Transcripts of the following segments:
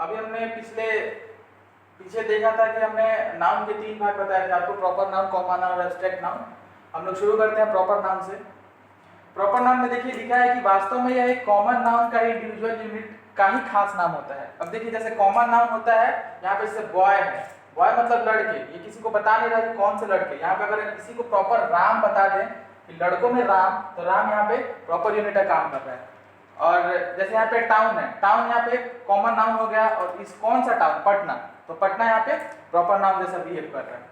अभी हमने पीछे देखा था कि हमने नाउन के 3 भाग बताए थे आपको, प्रॉपर नाउन, कॉमन नाउन और एब्स्ट्रैक्ट नाउन। हम लोग शुरू करते हैं प्रॉपर नाउन से। प्रॉपर नाउन में देखिए लिखा है कि वास्तव में यह एक कॉमन नाउन का इंडिविजुअल यूनिट का ही खास नाम होता है। अब देखिए जैसे कॉमन नाउन होता है, यहाँ पे जैसे बॉय है, बॉय मतलब लड़के, ये किसी को बता नहीं रहा कि कौन से लड़के। यहाँ पे अगर किसी को प्रॉपर राम बता दें कि लड़कों में राम, तो राम यहाँ पे प्रॉपर यूनिट का काम कर रहा है। और जैसे यहाँ पे टाउन है, टाउन यहाँ पे कॉमन नाउन हो गया, और इस कौन सा टाउन, पटना, तो पटना यहाँ पे प्रॉपर नाउन जैसा बिहेव कर रहा है।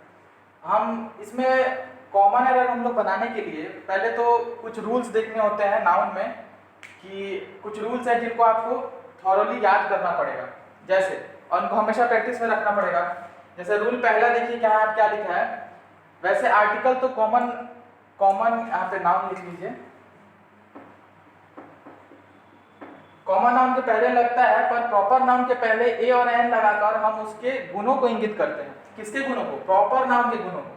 हम इसमें कॉमन एरर हम लोग बनाने के लिए पहले तो कुछ रूल्स देखने होते हैं नाउन में, कि कुछ रूल्स हैं जिनको आपको थॉरोली याद करना पड़ेगा, जैसे और उनको हमेशा प्रैक्टिस में रखना पड़ेगा। जैसे रूल पहला देखिए क्या लिखा है। वैसे आर्टिकल तो कॉमन यहाँ पे नाउन लिख लीजिए, कॉमन नाउन के पहले लगता है, पर प्रॉपर नाउन के पहले ए और एन लगाकर हम उसके गुणों को इंगित करते हैं। किसके गुणों को? प्रॉपर नाउन के गुणों को।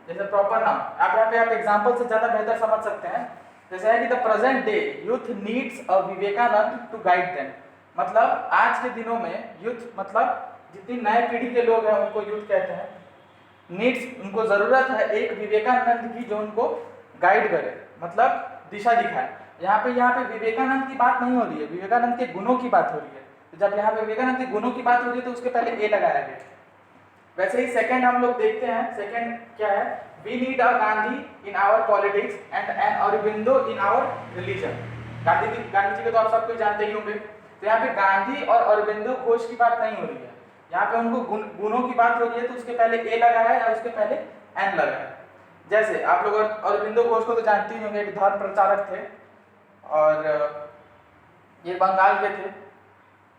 जैसे प्रॉपर नाउन आप यहाँ पे एग्जांपल से ज्यादा बेहतर समझ सकते हैं। जैसे है कि the present day youth needs a Vivekananda to guide them. मतलब आज के दिनों में यूथ, मतलब जितनी नए पीढ़ी के लोग हैं उनको यूथ कहते हैं। नीड्स, उनको जरूरत है एक विवेकानंद की जो उनको गाइड करे, मतलब दिशा दिखाए। यहाँ पे विवेकानंद की बात नहीं हो रही है, विवेकानंद के गुणों की बात हो रही है। तो जब यहाँ पे विवेकानंद के गुणों की बात हो रही है तो उसके पहले ए लगाया गया। वैसे ही सेकंड हम लोग देखते हैं, सेकंड क्या है? We need a Gandhi in our politics and an Aurobindo in our religion. Gandhi ji को तो आप सबको जानते ही होंगे। तो यहाँ पे गांधी और अरबिंदो घोष की बात नहीं हो रही है, यहाँ पे उनको गुणों की बात हो रही है, तो उसके पहले ए लगा है या उसके पहले एन लगा है। जैसे आप लोग अरबिंदो घोष को तो जानते ही होंगे, एक धर्म प्रचारक थे और ये बंगाल के थे।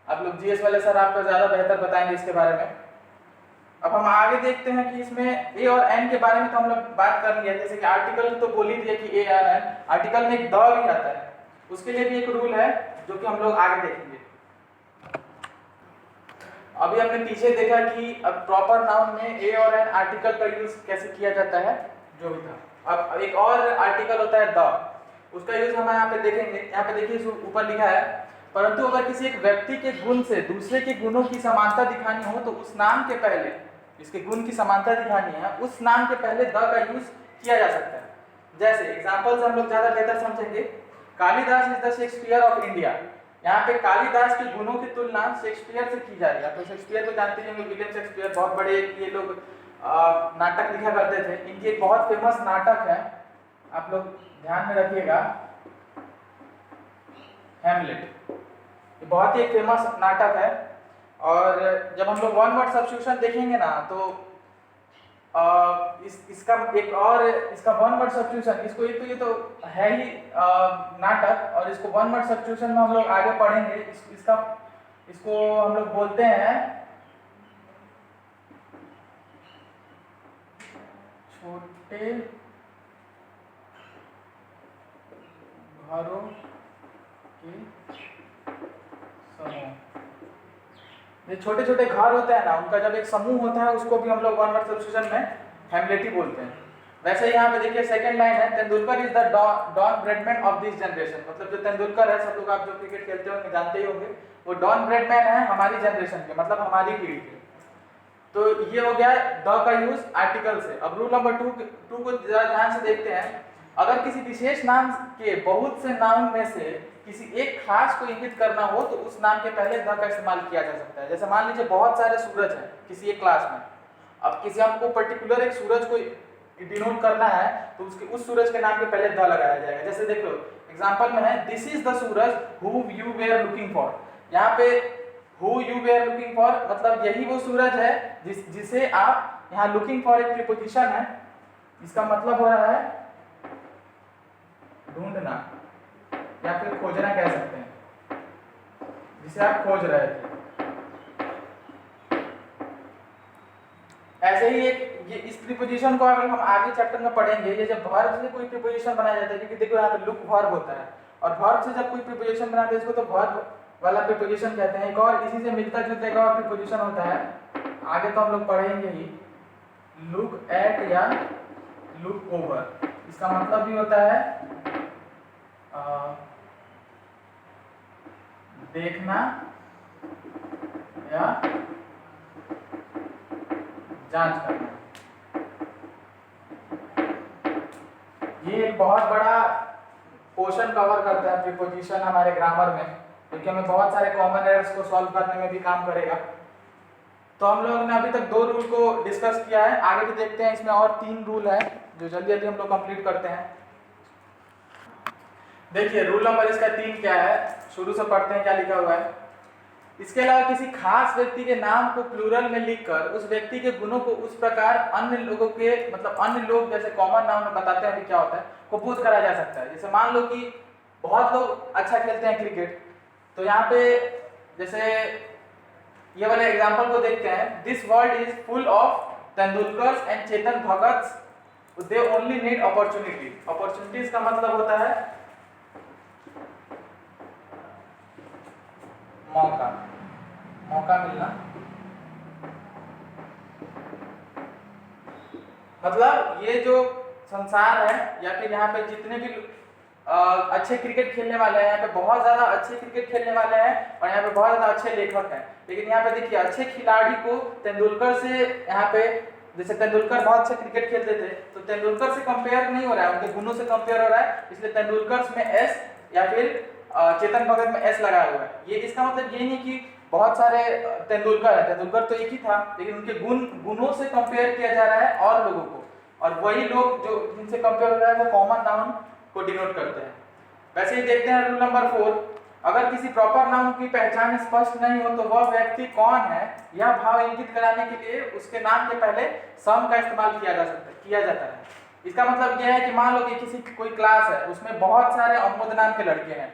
आप लोग जीएस वाले सर आपको ज्यादा बेहतर बताएंगे इसके बारे में। अब हम आगे देखते हैं कि इसमें ए और एन के बारे में तो हम लोग बात कर लिए, जैसे कि आर्टिकल तो बोल ही दिया कि ए और एन, आर्टिकल में एक द भी आता है, उसके लिए भी एक रूल है जो कि हम लोग आगे देखेंगे। अभी हमने पीछे देखा कि अब प्रॉपर नाउन में ए और एन आर्टिकल का यूज कैसे किया जाता है, जो भी था। अब एक और आर्टिकल होता है द, उसका यूज हम यहाँ पे देखेंगे। यहाँ पे देखिए ऊपर लिखा है, परंतु अगर किसी एक व्यक्ति के गुण से दूसरे के गुणों की समानता दिखानी हो तो उस नाम के पहले, इसके गुण की समानता दिखानी है, उस नाम के पहले द का यूज किया जा सकता है। जैसे एग्जांपल से हम लोग ज्यादा बेहतर समझेंगे। Kalidas is the Shakespeare of India. यहाँ पे कालिदास के गुणों की तुलना शेक्सपियर से की जा रही है। तो शेक्सपियर तो जानते हैं, विलियम शेक्सपियर, बहुत बड़े ये लोग नाटक लिखा करते थे। इनकी एक बहुत फेमस नाटक है, आप लोग ध्यान में रखिएगा, हैमलेट। ये बहुत ही एक फेमस नाटक है। और जब हम लोग वन वर्ड सब्स्टिट्यूशन देखेंगे ना, तो इसका एक और, इसका वन वर्ड सब्स्टिट्यूशन, इसको ये तो है ही नाटक, और इसको वन वर्ड सब्स्टिट्यूशन में हम लोग आगे पढ़ेंगे। इसको हम लोग बोलते हैं छोटे घरों के समूह। ये छोटे छोटे घर होते हैं ना, उनका जब एक समूह होता है उसको भी हम लोग वन वर्ड सब्स्टिट्यूशन में हैमलेट ही बोलते हैं। वैसे ही यहाँ पे देखिए सेकंड लाइन है, Tendulkar is the Don Bradman of this generation. मतलब जो तेंदुलकर है, सब लोग आप जो क्रिकेट खेलते होंगे जानते ही होंगे, वो डॉन ब्रेडमैन है हमारी जनरेशन के, मतलब हमारी पीढ़ी के। तो ये हो गया द का यूज आर्टिकल से। अब रूल नंबर 2 को जरा ध्यान से देखते हैं। अगर किसी विशेष नाम के बहुत से नाम में से किसी एक खास को इंगित करना हो तो उस नाम के पहले द का इस्तेमाल किया जा सकता है। जैसे मान लीजिए बहुत सारे सूरज हैं किसी एक क्लास में, अब किसी हमको पर्टिकुलर एक सूरज को डिनोट करना है तो उसके उस सूरज के नाम के पहले द लगाया जाएगा। जैसे देखो एग्जांपल में है, this is the Suraj who you were looking for. यहाँ पे who you were looking for मतलब यही वो सूरज है जिसे आप, यहाँ लुकिंग फॉर एक प्रीपोजिशन है, इसका मतलब हो रहा है ढूंढना या फिर खोजना कह सकते हैं, जिसे आप खोज रहे थे। ऐसे ही ये इस प्रीपोजिशन को अगर हम आगे चैप्टर में पढ़ेंगे, ये जब वर्ब से कोई प्रीपोजिशन बनाया जाता है, क्योंकि देखो यहाँ पे लुक वर्ब होता है, और वर्ब से जब कोई प्रीपोजिशन बनाते हैं इसको तो वर्ब वाला प्रीपोजिशन कहते हैं। एक और इसी से मिलता जुलता एक और प्रीपोजिशन होता है, आगे तो हम लोग पढ़ेंगे ही, लुक एट या लुक ओवर। इसका मतलब भी होता है देखना या जांच करना। ये एक बहुत बड़ा पोर्शन कवर करता है प्रीपोजिशन हमारे ग्रामर में, क्योंकि हमें बहुत सारे कॉमन एरर्स को सॉल्व करने में भी काम करेगा। तो हम लोगों ने अभी तक 2 रूल को डिस्कस किया है, आगे भी देखते हैं। इसमें और 3 रूल है जो जल्दी जल्दी हम लोग कंप्लीट करते हैं। देखिए रूल नंबर इसका 3 क्या है, शुरू से पढ़ते हैं क्या लिखा हुआ है। इसके अलावा किसी खास व्यक्ति के नाम को प्लूरल में लिखकर उस व्यक्ति के गुणों को उस प्रकार अन्य लोगों के मतलब अन्य लोग जैसे कॉमन नाउन में बताते हैं अभी क्या होता है को बोध करा जा सकता है। जैसे मान लो कि बहुत लोग अच्छा खेलते हैं क्रिकेट, तो यहाँ पे जैसे ये वाले एग्जांपल को देखते हैं। This world is full of Tendulkar's and Chetan Bhagat, they only need opportunity. Opportunities का मतलब होता है मौका, मौका मिलना। मतलब ये जो संसार है या फिर यहाँ पे जितने भी अच्छे क्रिकेट खेलने वाले हैं, यहाँ पे बहुत ज्यादा अच्छे क्रिकेट खेलने वाले हैं और यहाँ पे बहुत ज्यादा अच्छे लेखक हैं। लेकिन यहाँ पे देखिए अच्छे खिलाड़ी को तेंदुलकर से यहाँ पे जैसे तेंदुलकर बहुत अच्छा क्रिकेट खेलते थे तो तेंदुलकर से कंपेयर नहीं हो रहा है, उनके गुणों से कंपेयर हो रहा है, इसलिए तेंदुलकर में एस या फिर चेतन भगत में एस लगाया हुआ है। ये इसका मतलब ये नहीं कि बहुत सारे तेंदुलकर है, तेंदुलकर तो एक ही था, लेकिन उनके गुणों से कंपेयर किया जा रहा है और लोगों को, और वही लोग जो जिनसे कंपेयर हो रहा है वो कॉमन नाउन को डिनोट करते हैं। वैसे ही देखते हैं रूल नंबर 4, अगर किसी प्रॉपर नाउन की पहचान स्पष्ट नहीं हो तो वह व्यक्ति कौन है यह भाव इंगित कराने के लिए उसके नाम के पहले सम का इस्तेमाल किया जाता है। इसका मतलब यह है कि मान लो कि किसी कोई क्लास है उसमें बहुत सारे अमोद नाम के लड़के हैं।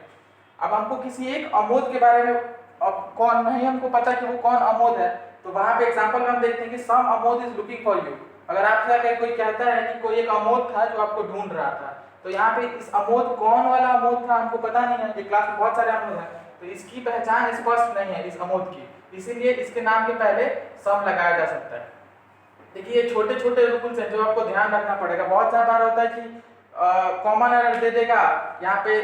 अब हमको किसी एक अमोद के बारे में अब कौन नहीं हमको पता कि वो कौन अमोद है, तो वहां पे एग्जांपल में हम देखते हैं कि some Amod is looking for you. अगर आपसे आकर कोई कहता है कि कोई एक अमोद था जो आपको ढूंढ रहा था, तो यहाँ पे इस अमोद कौन वाला अमोद था हमको पता नहीं है, क्लास में बहुत सारे अमोद हैं तो इसकी पहचान स्पष्ट नहीं है इस अमोद की, इसीलिए इसके नाम के पहले सम लगाया जा सकता है। देखिए ये छोटे छोटे रूल्स हैं जो आपको ध्यान रखना पड़ेगा। बहुत सारा बार होता है कि कॉमन एरर दे देगा, यहाँ पे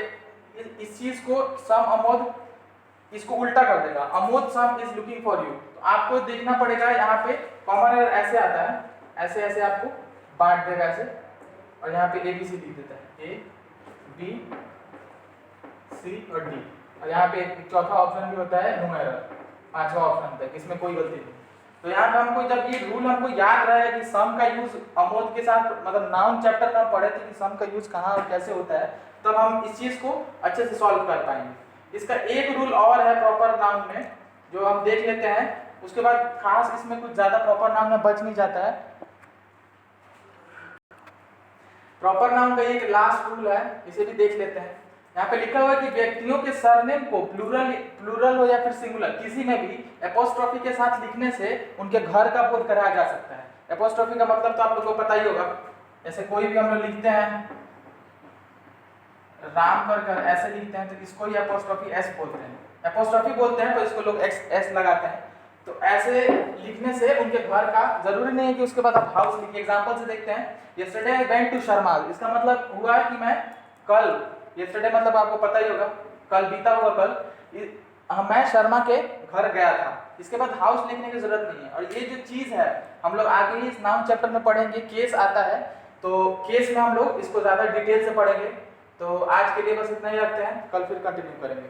इस चीज को सम अमोद इसको उल्टा कर देगा, अमोद सम इज लुकिंग फॉर यू। तो आपको देखना पड़ेगा यहाँ पे कॉमन एरर ऐसे आता है, ऐसे ऐसे आपको बांट देगा ऐसे, और यहाँ पे ABC लिख देता है A B C और D, और यहाँ पे एक चौथा ऑप्शन भी होता है नो एरर, 5वां ऑप्शन तक, इसमें कोई गलती नहीं। तो यहाँ पे हमको जब ये रूल हमको याद रहा है कि सम का यूज अमोद के साथ मतलब नाउन चैप्टर में पढ़े थे कि सम का यूज कहाँ और कैसे होता है, तब हम इस चीज को अच्छे से सॉल्व कर पाएंगे। इसका एक रूल और है प्रॉपर नाउन में जो हम देख लेते हैं, उसके बाद खास इसमें कुछ ज्यादा प्रॉपर नाउन में बच नहीं जाता है। प्रॉपर नाउन का एक लास्ट रूल है, इसे भी देख लेते हैं। यहाँ पे लिखा हुआ है कि व्यक्तियों के सरनेम को प्लूरल हो या फिर सिंगुलर किसी में भी एपोस्ट्रोफी के साथ लिखने से उनके घर का बोध कराया जा सकता है। एपोस्ट्रोफी का मतलब तो आप लोगों को पता ही होगा, जैसे कोई भी हम लोग लिखते हैं राम कर ऐसे लिखते हैं तो इसको ही एपोस्ट्रोफी एस बोलते हैं, एपोस्ट्रोफी बोलते हैं तो इसको लोग एस लगाते हैं। तो ऐसे लिखने से उनके घर का, जरूरी नहीं है कि उसके बाद आप हाउस लिखिए। एग्जांपल से देखते हैं, यस्टरडे आई वेंट टू शर्माल, इसका मतलब हुआ कि मैं कल, यस्टरडे मतलब आपको पता ही होगा कल, बीता हुआ कल, मैं शर्मा के घर गया था। इसके बाद हाउस लिखने की जरूरत नहीं है। और ये जो चीज है हम लोग आगे ही इस नाउन चैप्टर में पढ़ेंगे, केस आता है तो केस में हम लोग इसको ज्यादा डिटेल से पढ़ेंगे। तो आज के लिए बस इतना ही रखते हैं, कल फिर कंटिन्यू करेंगे।